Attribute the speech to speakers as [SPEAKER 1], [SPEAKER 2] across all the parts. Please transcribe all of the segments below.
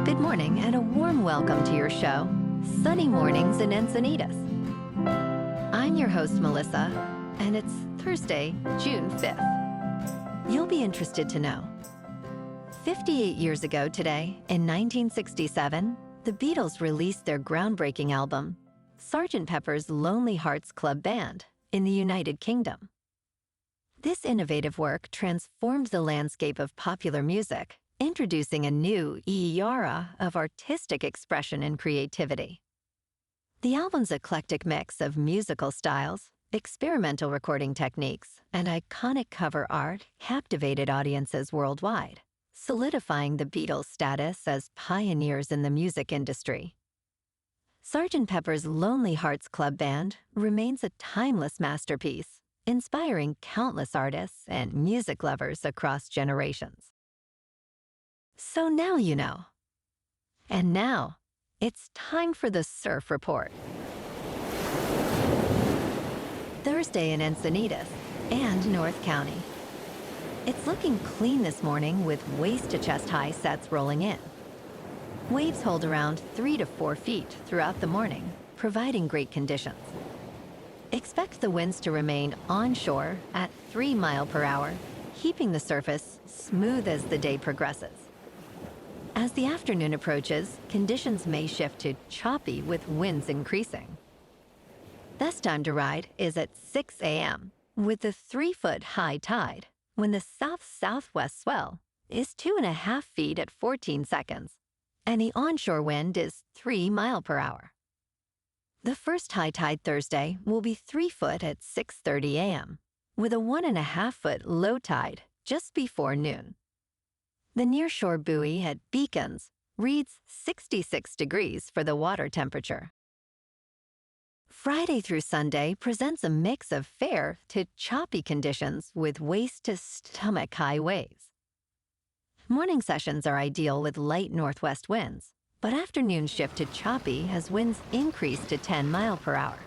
[SPEAKER 1] Good morning and a warm welcome to your show, Sunny Mornings in Encinitas. I'm your host, Melissa, and it's Thursday, June 5th. You'll be interested to know. 58 years ago today, in 1967, the Beatles released their groundbreaking album, Sgt. Pepper's Lonely Hearts Club Band, in the United Kingdom. This innovative work transformed the landscape of popular music, introducing a new era of artistic expression and creativity. The album's eclectic mix of musical styles, experimental recording techniques, and iconic cover art captivated audiences worldwide, solidifying the Beatles' status as pioneers in the music industry. Sgt. Pepper's Lonely Hearts Club Band remains a timeless masterpiece, inspiring countless artists and music lovers across generations. So now you know. And now, it's time for the Surf Report. Thursday in Encinitas and North County. It's looking clean this morning with waist-to-chest high sets rolling in. Waves hold around 3 to 4 feet throughout the morning, providing great conditions. Expect the winds to remain onshore at 3 miles per hour, keeping the surface smooth as the day progresses. As the afternoon approaches, conditions may shift to choppy with winds increasing. Best time to ride is at 6 a.m. with the 3-foot high tide, when the south-southwest swell is 2.5 feet at 14 seconds, and the onshore wind is 3 miles per hour. The first high tide Thursday will be 3 foot at 6:30 a.m., with a 1.5 foot low tide just before noon. The nearshore buoy at Beacons reads 66 degrees for the water temperature. Friday through Sunday presents a mix of fair to choppy conditions with waist-to-stomach high waves. Morning sessions are ideal with light northwest winds, but afternoons shift to choppy as winds increase to 10 miles per hour.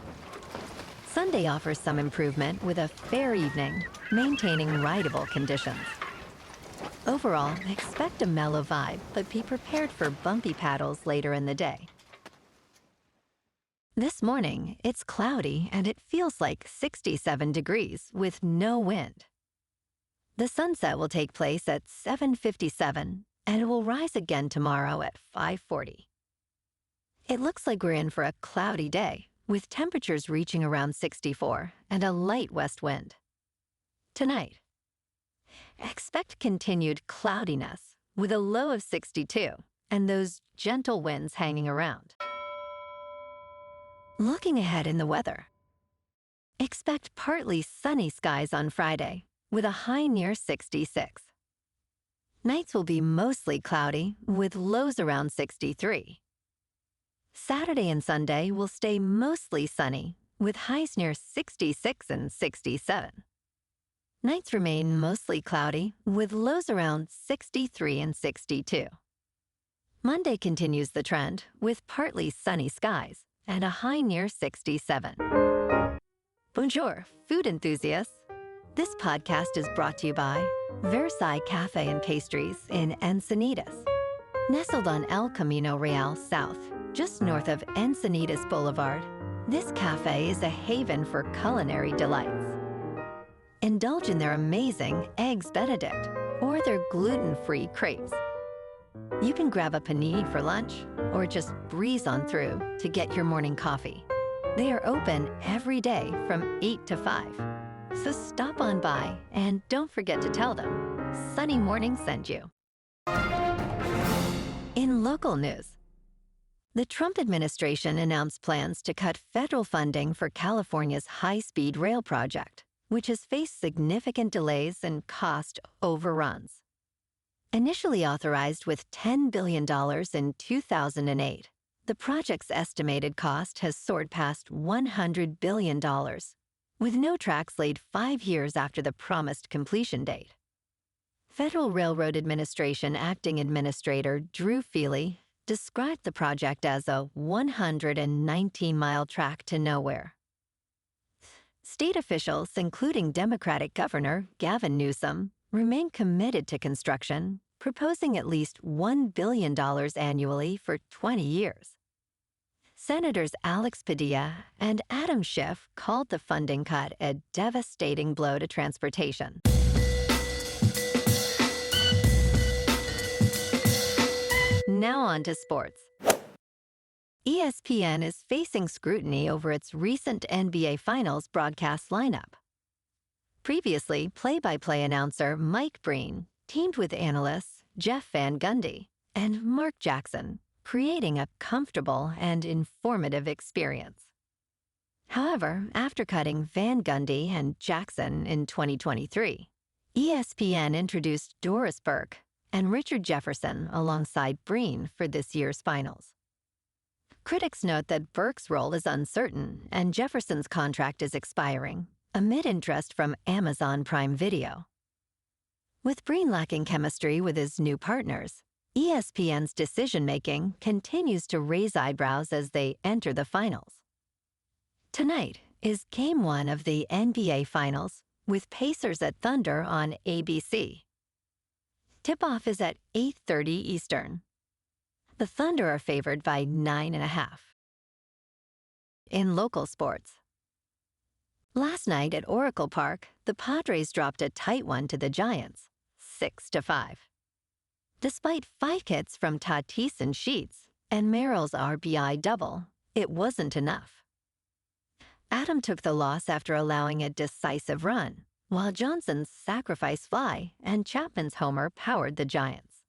[SPEAKER 1] Sunday offers some improvement with a fair evening, maintaining rideable conditions. Overall, expect a mellow vibe, but be prepared for bumpy paddles later in the day. This morning, it's cloudy and it feels like 67 degrees with no wind. The sunset will take place at 7:57 and it will rise again tomorrow at 5:40. It looks like we're in for a cloudy day, with temperatures reaching around 64 and a light west wind. Tonight, expect continued cloudiness with a low of 62 and those gentle winds hanging around. Looking ahead in the weather, expect partly sunny skies on Friday with a high near 66. Nights will be mostly cloudy with lows around 63. Saturday and Sunday will stay mostly sunny with highs near 66 and 67. Nights remain mostly cloudy with lows around 63 and 62. Monday continues the trend with partly sunny skies and a high near 67. Bonjour, food enthusiasts. This podcast is brought to you by Versailles Cafe and Pastries in Encinitas. Nestled on El Camino Real South, just north of Encinitas Boulevard, this cafe is a haven for culinary delights. Indulge in their amazing Eggs Benedict or their gluten-free crepes. You can grab a panini for lunch or just breeze on through to get your morning coffee. They are open every day from 8 to 5. So stop on by and don't forget to tell them Sunny Morning sent you. In local news, the Trump administration announced plans to cut federal funding for California's high-speed rail project, which has faced significant delays and cost overruns. Initially authorized with $10 billion in 2008, the project's estimated cost has soared past $100 billion, with no tracks laid 5 years after the promised completion date. Federal Railroad Administration Acting Administrator Drew Feely described the project as a 119-mile track to nowhere. State officials, including Democratic Governor Gavin Newsom, remain committed to construction, proposing at least $1 billion annually for 20 years. Senators Alex Padilla and Adam Schiff called the funding cut a devastating blow to transportation. Now on to sports. ESPN is facing scrutiny over its recent NBA Finals broadcast lineup. Previously, play-by-play announcer Mike Breen teamed with analysts Jeff Van Gundy and Mark Jackson, creating a comfortable and informative experience. However, after cutting Van Gundy and Jackson in 2023, ESPN introduced Doris Burke and Richard Jefferson alongside Breen for this year's finals. Critics note that Burke's role is uncertain and Jefferson's contract is expiring, amid interest from Amazon Prime Video. With Breen lacking chemistry with his new partners, ESPN's decision-making continues to raise eyebrows as they enter the finals. Tonight is Game 1 of the NBA Finals, with Pacers at Thunder on ABC. Tip-off is at 8:30 Eastern. The Thunder are favored by 9.5. In local sports. Last night at Oracle Park, the Padres dropped a tight one to the Giants, 6-5. Despite 5 hits from Tatis and Sheets and Merrill's RBI double, it wasn't enough. Adam took the loss after allowing a decisive run, while Johnson's sacrifice fly and Chapman's homer powered the Giants.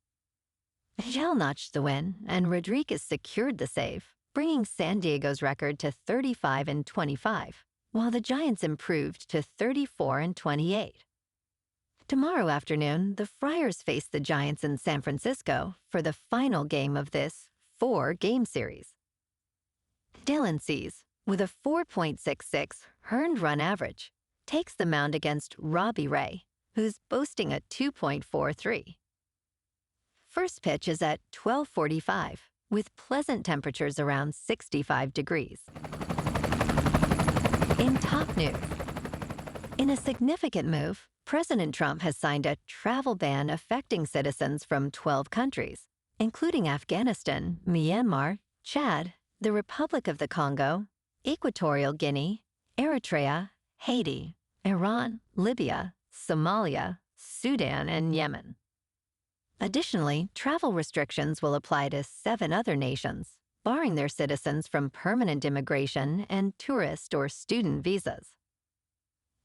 [SPEAKER 1] Gel notched the win, and Rodriguez secured the save, bringing San Diego's record to 35-25, while the Giants improved to 34-28. Tomorrow afternoon, the Friars face the Giants in San Francisco for the final game of this 4-game series. Dylan Cease, with a 4.66 earned run average, takes the mound against Robbie Ray, who's boasting a 2.43. First pitch is at 12:45, with pleasant temperatures around 65 degrees. In top news, in a significant move, President Trump has signed a travel ban affecting citizens from 12 countries, including Afghanistan, Myanmar, Chad, the Republic of the Congo, Equatorial Guinea, Eritrea, Haiti, Iran, Libya, Somalia, Sudan, and Yemen. Additionally, travel restrictions will apply to 7 other nations, barring their citizens from permanent immigration and tourist or student visas.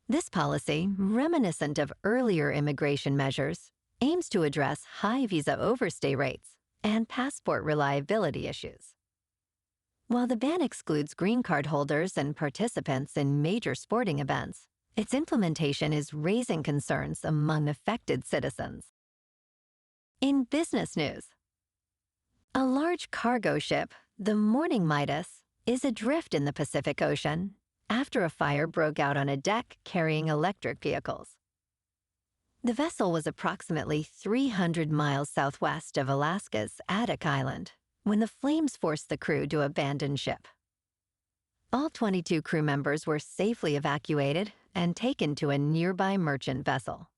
[SPEAKER 1] This policy, reminiscent of earlier immigration measures, aims to address high visa overstay rates and passport reliability issues. While the ban excludes green card holders and participants in major sporting events, its implementation is raising concerns among affected citizens. In business news, a large cargo ship, the Morning Midas, is adrift in the Pacific Ocean after a fire broke out on a deck carrying electric vehicles. The vessel was approximately 300 miles southwest of Alaska's Adak Island when the flames forced the crew to abandon ship. All 22 crew members were safely evacuated and taken to a nearby merchant vessel.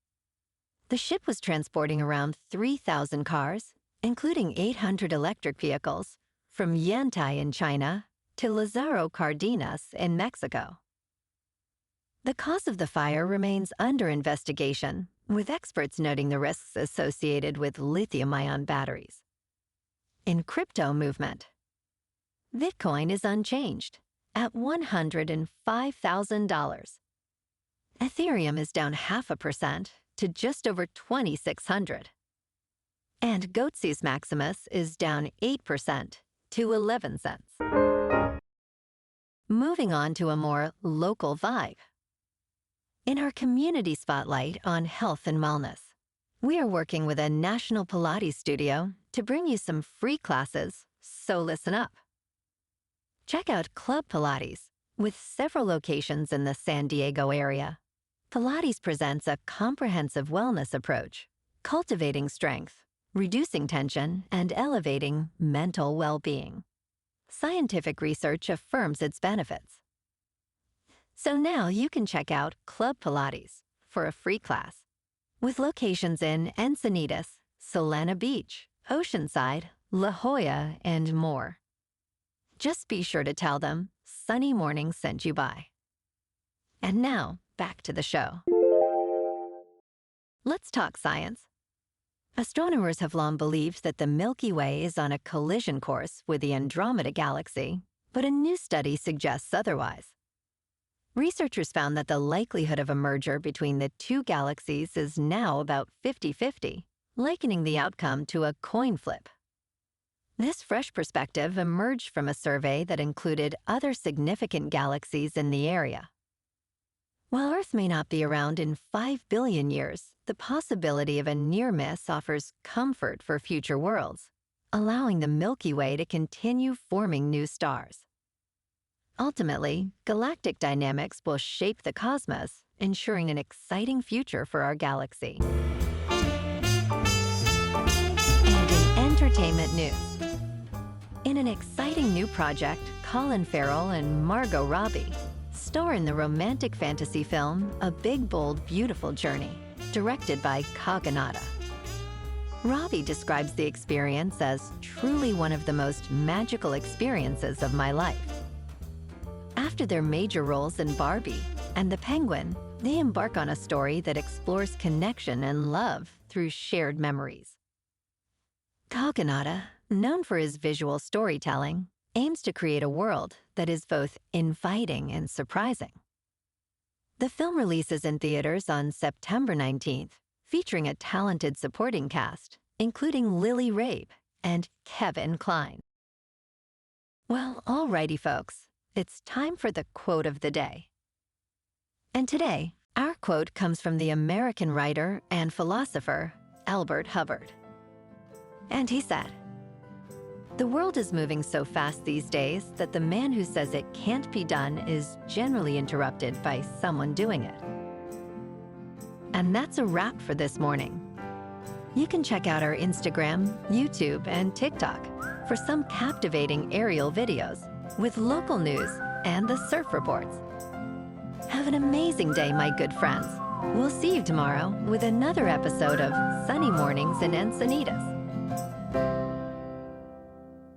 [SPEAKER 1] The ship was transporting around 3,000 cars, including 800 electric vehicles, from Yantai in China to Lazaro Cardenas in Mexico. The cause of the fire remains under investigation, with experts noting the risks associated with lithium-ion batteries. In crypto movement, Bitcoin is unchanged at $105,000. Ethereum is down 0.5% to just over 2,600. And Goatse's Maximus is down 8% to 11 cents. Moving on to a more local vibe. In our community spotlight on health and wellness, we are working with a national Pilates studio to bring you some free classes, so listen up. Check out Club Pilates, with several locations in the San Diego area. Pilates presents a comprehensive wellness approach, cultivating strength, reducing tension, and elevating mental well-being. Scientific research affirms its benefits. So now you can check out Club Pilates for a free class. With locations in Encinitas, Solana Beach, Oceanside, La Jolla, and more. Just be sure to tell them Sunny Morning sent you by. And now, back to the show. Let's talk science. Astronomers have long believed that the Milky Way is on a collision course with the Andromeda galaxy, but a new study suggests otherwise. Researchers found that the likelihood of a merger between the two galaxies is now about 50-50, likening the outcome to a coin flip. This fresh perspective emerged from a survey that included other significant galaxies in the area. While Earth may not be around in 5 billion years, the possibility of a near miss offers comfort for future worlds, allowing the Milky Way to continue forming new stars. Ultimately, galactic dynamics will shape the cosmos, ensuring an exciting future for our galaxy. And in entertainment news, in an exciting new project, Colin, Farrell, and Margot, Robbie star in the romantic fantasy film A Big, Bold, Beautiful Journey, directed by Kogonada. Robbie describes the experience as truly one of the most magical experiences of my life. After their major roles in Barbie and The Penguin, they embark on a story that explores connection and love through shared memories. Kogonada, known for his visual storytelling, aims to create a world that is both inviting and surprising. The film releases in theaters on September 19th, featuring a talented supporting cast, including Lily Rabe and Kevin Kline. Well, alrighty, folks, it's time for the quote of the day. And today, our quote comes from the American writer and philosopher Albert Hubbard. And he said, "The world is moving so fast these days that the man who says it can't be done is generally interrupted by someone doing it." And that's a wrap for this morning. You can check out our Instagram, YouTube, and TikTok for some captivating aerial videos with local news and the surf reports. Have an amazing day, my good friends. We'll see you tomorrow with another episode of Sunny Mornings in Encinitas.